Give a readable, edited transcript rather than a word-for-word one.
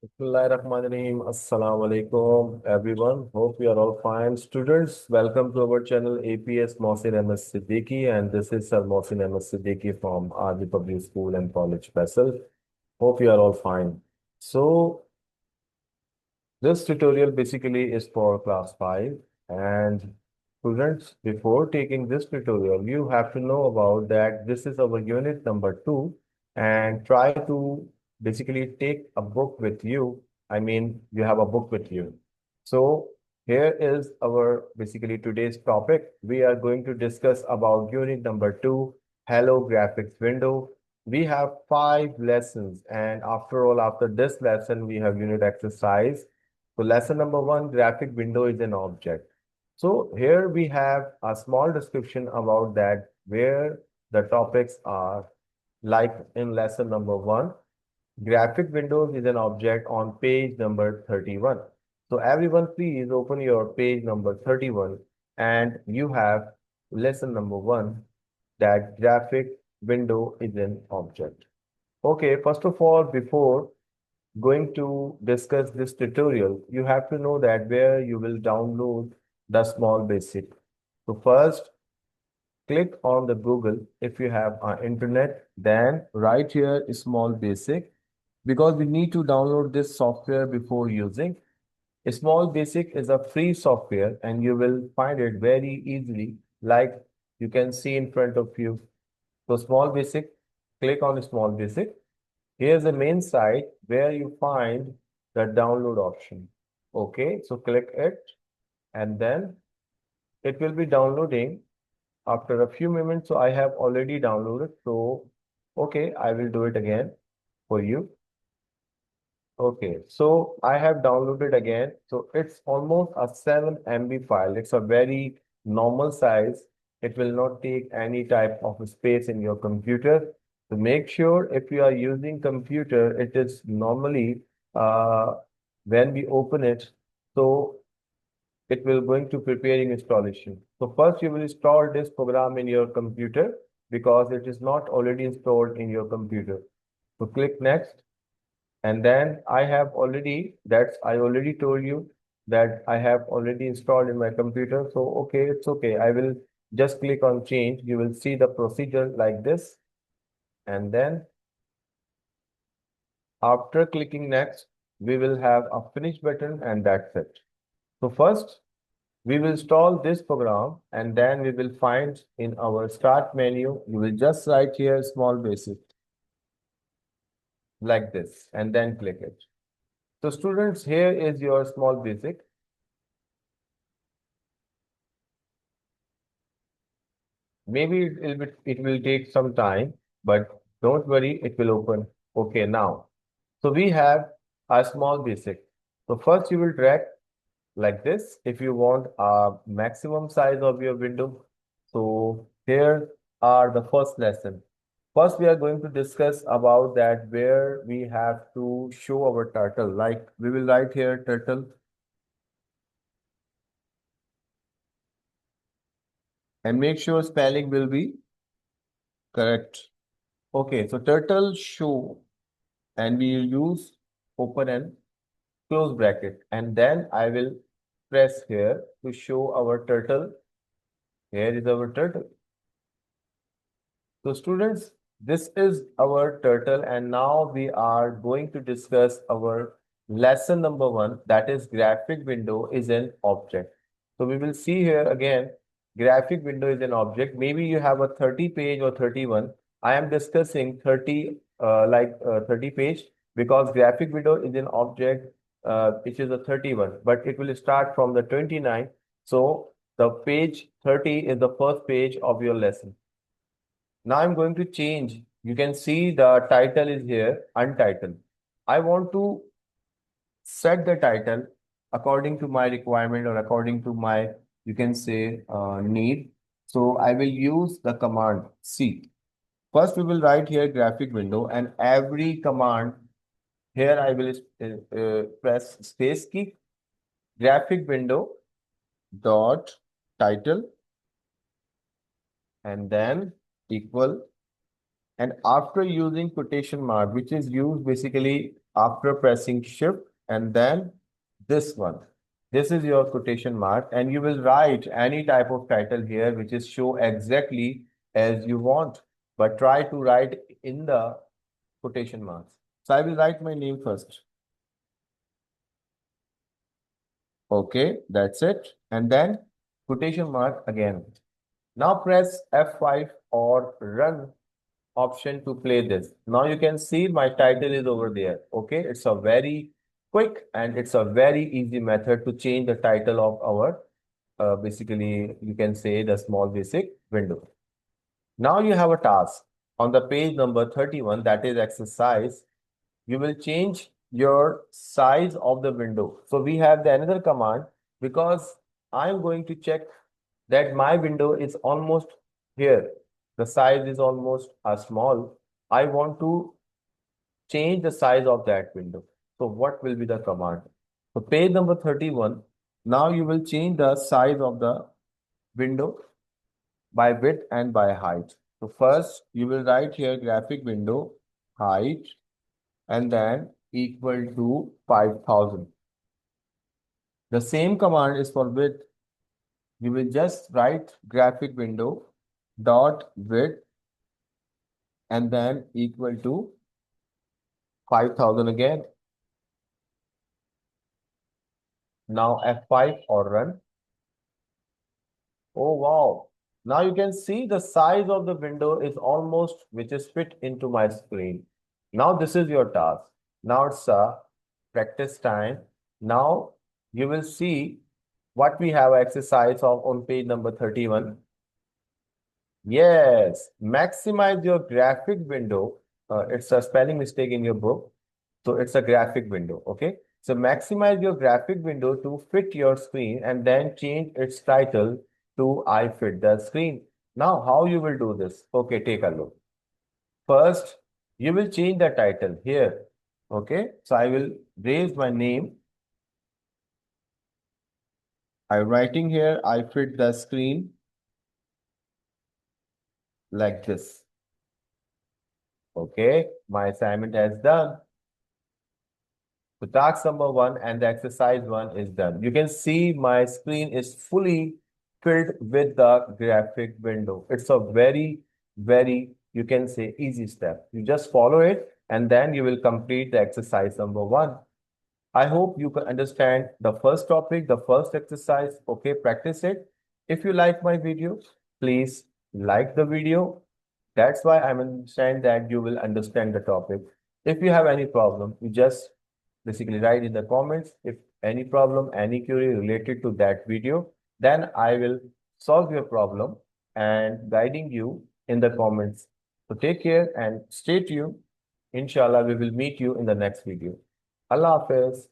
Bismillahirrahmanirrahim. Assalamu alaikum, everyone. Hope you are all fine. Students, welcome to our channel APS Mohsin Ahmed Siddiqui, and this is Sir Mohsin Ahmed Siddiqui from RD Public School and College, Faisal. Hope you are all fine. So, this tutorial basically is for class 5, and students, before taking this tutorial, you have to know about that this is our unit number 2, and try to basically take a book with you. I mean, you have a book with you. So here is our basically today's topic. We are going to discuss about unit number 2, Hello Graphics Window. We have 5 lessons, and after all, after this lesson, we have unit exercise. So lesson number 1, graphic window is an object. So here we have a small description about that, where the topics are like in lesson number 1. Graphic windows is an object on page number 31. So everyone please open your page number 31, and you have lesson number 1, that graphic window is an object. Okay, first of all, before going to discuss this tutorial, you have to know that where you will download the small basic. So first, click on the Google if you have internet, then right here is small basic, because we need to download this software before using. A small basic is a free software and you will find it very easily, like you can see in front of you. So small basic, click on small basic. Here's the main site where you find the download option. Okay, so click it, and then it will be downloading after a few moments. So I have already downloaded. So, okay, I will do it again for you. Okay, so I have downloaded again. So it's almost a 7 MB file. It's a very normal size. It will not take any type of space in your computer. To make sure if you are using computer, it is normally uh, when we open it, so it will going to preparing installation. So first you will install this program in your computer because it is not already installed in your computer. So click next. And then I already told you that I have already installed in my computer. So, okay, it's okay. I will just click on change. You will see the procedure like this. And then after clicking next, we will have a finish button, and that's it. So first, we will install this program, and then we will find in our start menu, you will just write here small basic like this, and then click it. So students, here is your small basic. Maybe it will take some time, but don't worry, it will open. Okay, now. So we have a small basic. So first you will drag like this if you want a maximum size of your window. So here are the first lesson. First, we are going to discuss about that where we have to show our turtle. Like we will write here turtle and make sure spelling will be correct. Okay, so turtle show, and we will use open and close bracket, and then I will press here to show our turtle. Here is our turtle. So students, this is our turtle, and now we are going to discuss our lesson number 1, that is graphic window is an object. So we will see here again, graphic window is an object. Maybe you have a 30 page or 31. I am discussing 30 30 page, because graphic window is an object which is a 31, but it will start from the 29. So the page 30 is the first page of your lesson. Now I'm going to change. You can see the title is here, untitled. I want to set the title according to my requirement or according to my, you can say, need. So I will use the command C. First, we will write here graphic window, and every command here I will press space key, graphic window dot title, and then equal And after using quotation mark, which is used basically after pressing shift and then this one. This is your quotation mark, and you will write any type of title here, which is show exactly as you want. But try to write in the quotation marks. So I will write my name first. Okay, that's it. And then quotation mark again. Now press F5 or run option to play this. Now you can see my title is over there. Okay, it's a very quick and it's a very easy method to change the title of our basically you can say the small basic window. Now you have a task on the page number 31, that is exercise. You will change your size of the window. So we have the another command because I'm going to check that my window is almost here. The size is almost small. I want to change the size of that window. So what will be the command? So page number 31. Now you will change the size of the window by width and by height. So first you will write here graphic window height and then equal to 5000. The same command is for width. You will just write graphic window dot width and then equal to 5000 again. Now F5 or run. Oh wow. Now you can see the size of the window is almost which is fit into my screen. Now this is your task. Now it's a practice time. Now you will see what we have exercise of on page number 31. Yes, maximize your graphic window. It's a spelling mistake in your book. So it's a graphic window. Okay. So maximize your graphic window to fit your screen and then change its title to I fit the screen. Now, how you will do this? Okay, take a look. First, you will change the title here. Okay. So I will raise my name. I'm writing here, I fit the screen like this. Okay. My assignment has done. So task number one and the exercise one is done. You can see my screen is fully filled with the graphic window. It's a very, you can say easy step. You just follow it and then you will complete the exercise number one. I hope you can understand the first topic, the first exercise. Okay, practice it. If you like my video, please like the video. That's why I understand that you will understand the topic. If you have any problem, you just basically write in the comments. If any problem, any query related to that video, then I will solve your problem and guiding you in the comments. So take care and stay tuned. Inshallah, we will meet you in the next video. Allah Hafiz.